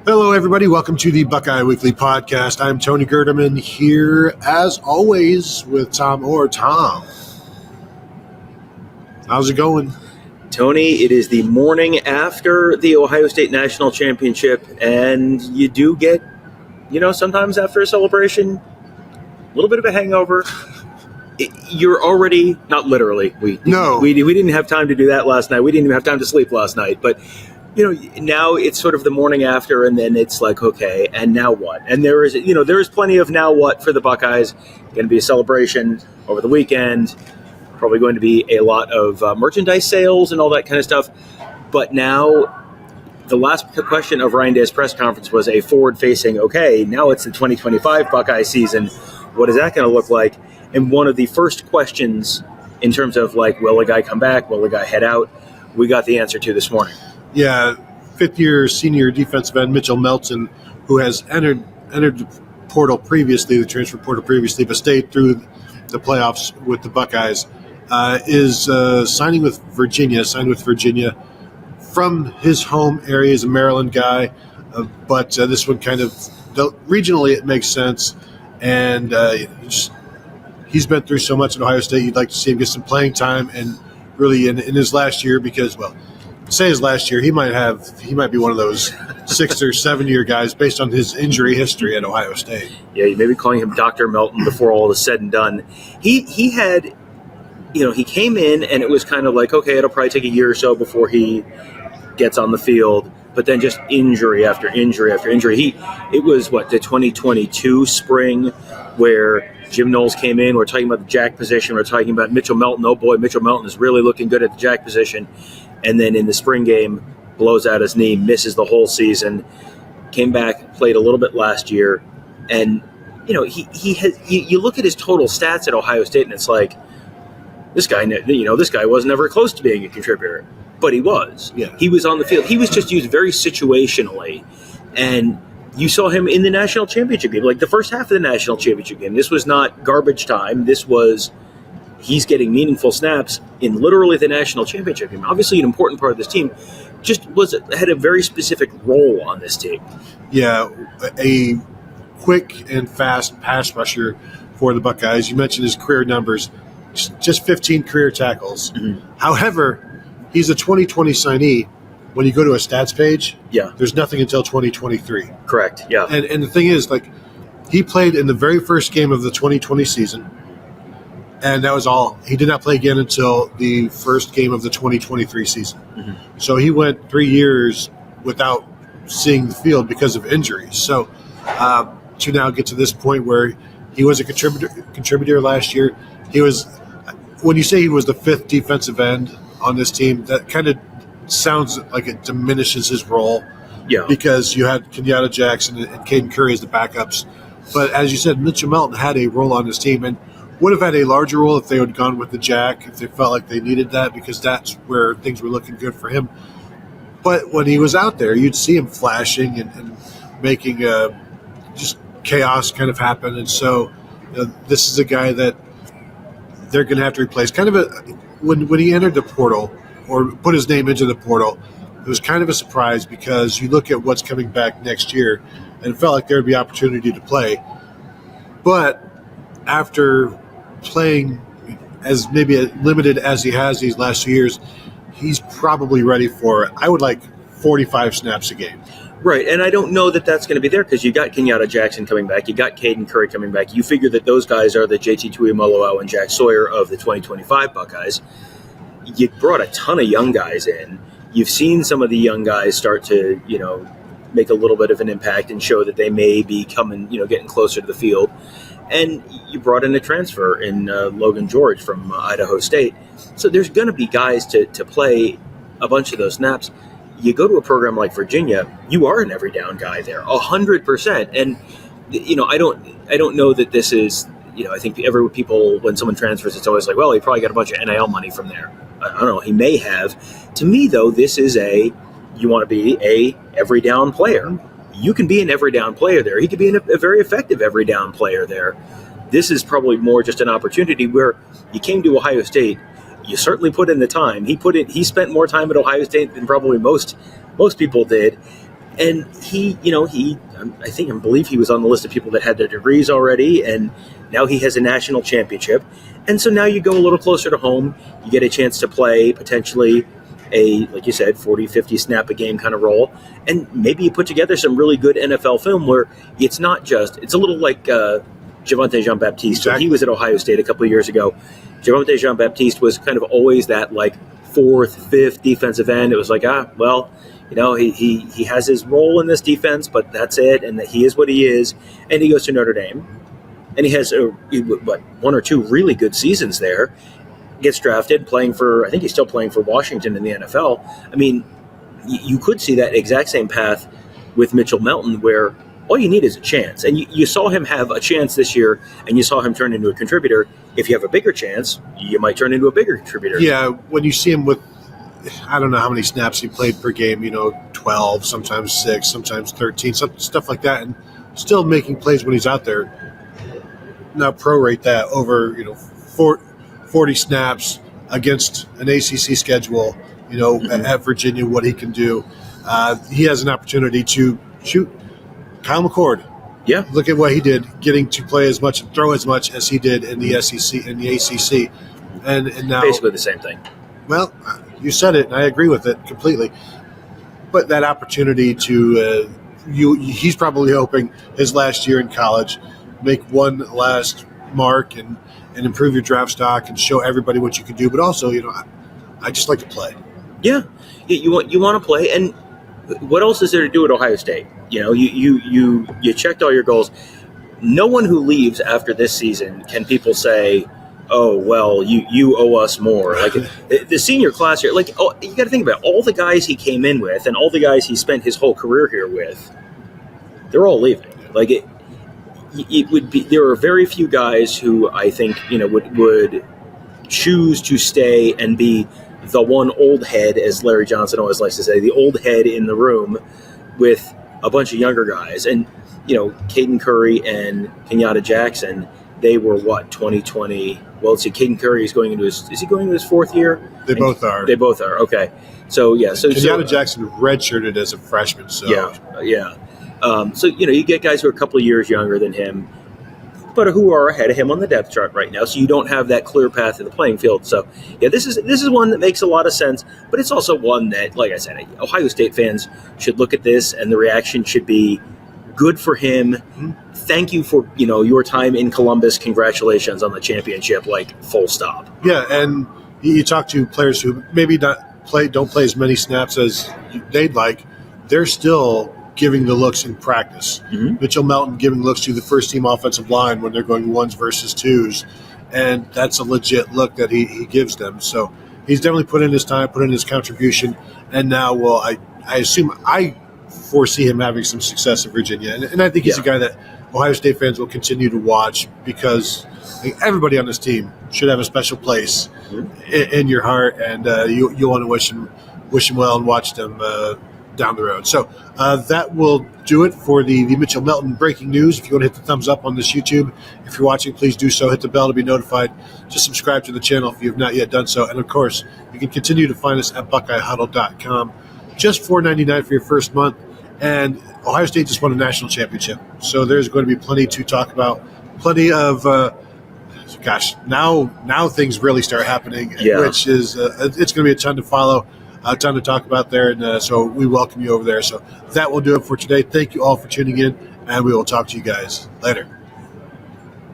Hello, everybody. Welcome to the Buckeye Weekly Podcast. I'm Tony Gerdeman here, as always, with Tom Orr. Tom, how's it going? Tony, it is the morning after the Ohio State National Championship, and you do get, sometimes after a celebration, a little bit of a hangover. You're already, not literally, we didn't have time to do that last night. We didn't even have time to sleep last night, but now it's sort of the morning after, and then it's like, okay, and now what? And there is plenty of now what for the Buckeyes. Going to be a celebration over the weekend. Probably going to be a lot of merchandise sales and all that kind of stuff. But now, the last question of Ryan Day's press conference was a forward-facing, okay, now it's the 2025 Buckeye season. What is that going to look like? And one of the first questions in terms of, will a guy come back? Will a guy head out? We got the answer to this morning. Yeah, fifth-year senior defensive end Mitchell Melton, who has entered the portal previously, the transfer portal previously, but stayed through the playoffs with the Buckeyes, is signed with Virginia from his home area. He's a Maryland guy, but this one kind of, regionally it makes sense, and he's been through so much at Ohio State. You'd like to see him get some playing time, and really in his last year, because, say his last year, he might be one of those 6 or 7 year guys based on his injury history at Ohio State. Yeah, you may be calling him Dr. Melton before all is said and done. He had, he came in and it was kind of like, okay, it'll probably take a year or so before he gets on the field, but then just injury after injury after injury. It was the 2022 spring where Jim Knowles came in. We're talking about the jack position. We're talking about Mitchell Melton. Oh boy, Mitchell Melton is really looking good at the jack position. And then in the spring game, blows out his knee, misses the whole season, came back, played a little bit last year. And, he has, you look at his total stats at Ohio State and it's like, this guy was never close to being a contributor, but he was. Yeah. He was on the field. He was just used very situationally. And you saw him in the national championship game, like the first half of the national championship game. This was not garbage time. This was, he's getting meaningful snaps in literally the national championship game. Obviously an important part of this team, just had a very specific role on this team. Yeah, a quick and fast pass rusher for the Buckeyes. You mentioned his career numbers, just 15 career tackles. Mm-hmm. However, he's a 2020 signee. When you go to a stats page, there's nothing until 2023. Correct, yeah. And the thing is, he played in the very first game of the 2020 season, and that was all. He did not play again until the first game of the 2023 season. Mm-hmm. So he went 3 years without seeing the field because of injuries. So to now get to this point where he was a contributor last year, he was. When you say he was the fifth defensive end on this team, that kind of sounds like it diminishes his role. Yeah. Because you had Kenyatta Jackson and Caden Curry as the backups. But as you said, Mitchell Melton had a role on this team and would have had a larger role if they had gone with the jack, if they felt like they needed that, because that's where things were looking good for him. But when he was out there, you'd see him flashing and making just chaos kind of happen. And so this is a guy that they're going to have to replace. Kind of when he entered the portal or put his name into the portal, it was kind of a surprise because you look at what's coming back next year and it felt like there would be opportunity to play. But after playing as maybe limited as he has these last 2 years, he's probably ready for, I would like 45 snaps a game. Right, and I don't know that that's going to be there because you got Kenyatta Jackson coming back, you got Caden Curry coming back. You figure that those guys are the JT Tuimoloau and Jack Sawyer of the 2025 Buckeyes. You brought a ton of young guys in. You've seen some of the young guys start to, make a little bit of an impact and show that they may be coming, getting closer to the field. And you brought in a transfer in Logan George from Idaho State. So there's going to be guys to play a bunch of those snaps. You go to a program like Virginia, you are an every down guy there, 100%. And, I don't know that this is, I think people, when someone transfers, it's always like, well, he probably got a bunch of NIL money from there. I don't know. He may have. To me, though, this is you want to be a every down player. You can be an every down player there. He could be a very effective every down player there. This is probably more just an opportunity where you came to Ohio State. You certainly put in the time. He spent more time at Ohio State than probably most people did. And I believe he was on the list of people that had their degrees already, and now he has a national championship. And so now you go a little closer to home. You get a chance to play potentially like you said, 40, 50 snap a game kind of role. And maybe you put together some really good NFL film where it's not just, it's a little like Javonte Jean-Baptiste. Exactly. He was at Ohio State a couple of years ago. Javonte Jean-Baptiste was kind of always that like fourth, fifth defensive end. It was like, he has his role in this defense, but that's it. And that he is what he is. And he goes to Notre Dame. And he has one or two really good seasons there. Gets drafted, I think he's still playing for Washington in the NFL. I mean, you could see that exact same path with Mitchell Melton, where all you need is a chance. And you saw him have a chance this year, and you saw him turn into a contributor. If you have a bigger chance, you might turn into a bigger contributor. Yeah, when you see him with, I don't know how many snaps he played per game, 12, sometimes 6, sometimes 13, stuff like that, and still making plays when he's out there. Now prorate that over, 40 snaps against an ACC schedule, at Virginia, what he can do. He has an opportunity to shoot Kyle McCord. Yeah. Look at what he did, getting to play as much and throw as much as he did in the SEC, in the ACC. And now, basically the same thing. Well, you said it, and I agree with it completely. But that opportunity to, he's probably hoping his last year in college, make one last mark and improve your draft stock and show everybody what you can do. But also, I just like to play. Yeah, you want to play. And what else is there to do at Ohio State? You checked all your goals. No one who leaves after this season can people say, oh, well, you owe us more. Like the senior class here, you got to think about it. All the guys he came in with and all the guys he spent his whole career here with, they're all leaving. It would be, there are very few guys who I think would choose to stay and be the one old head, as Larry Johnson always likes to say, the old head in the room with a bunch of younger guys. And Caden Curry and Kenyatta Jackson, they were 2020. Well, let's see, Caden Curry is going into his fourth year? They both are. They both are. Okay. So yeah. Kenyatta Jackson redshirted as a freshman. So yeah. So you get guys who are a couple of years younger than him, but who are ahead of him on the depth chart right now. So you don't have that clear path to the playing field. So yeah, this is one that makes a lot of sense, but it's also one that, like I said, Ohio State fans should look at this, and the reaction should be good for him. Mm-hmm. Thank you for your time in Columbus. Congratulations on the championship. Full stop. Yeah, and you talk to players who maybe don't play as many snaps as they'd like. They're still giving the looks in practice. Mm-hmm. Mitchell Melton giving looks to the first-team offensive line when they're going ones versus twos, and that's a legit look that he gives them. So he's definitely put in his time, put in his contribution, and now, I foresee him having some success in Virginia. And I think he's a guy that Ohio State fans will continue to watch, because everybody on this team should have a special place in your heart, and you want to wish him well and watch them down the road. So that will do it for the Mitchell Melton breaking news. If you want to hit the thumbs up on this YouTube, if you're watching, please do so. Hit the bell to be notified. Just subscribe to the channel if you have not yet done so. And of course, you can continue to find us at BuckeyeHuddle.com. Just $4.99 for your first month. And Ohio State just won a national championship. So there's going to be plenty to talk about. Plenty of, now things really start happening, which is, it's going to be a ton to follow. A ton to talk about there, and so we welcome you over there. So that will do it for today. Thank you all for tuning in, and we will talk to you guys later.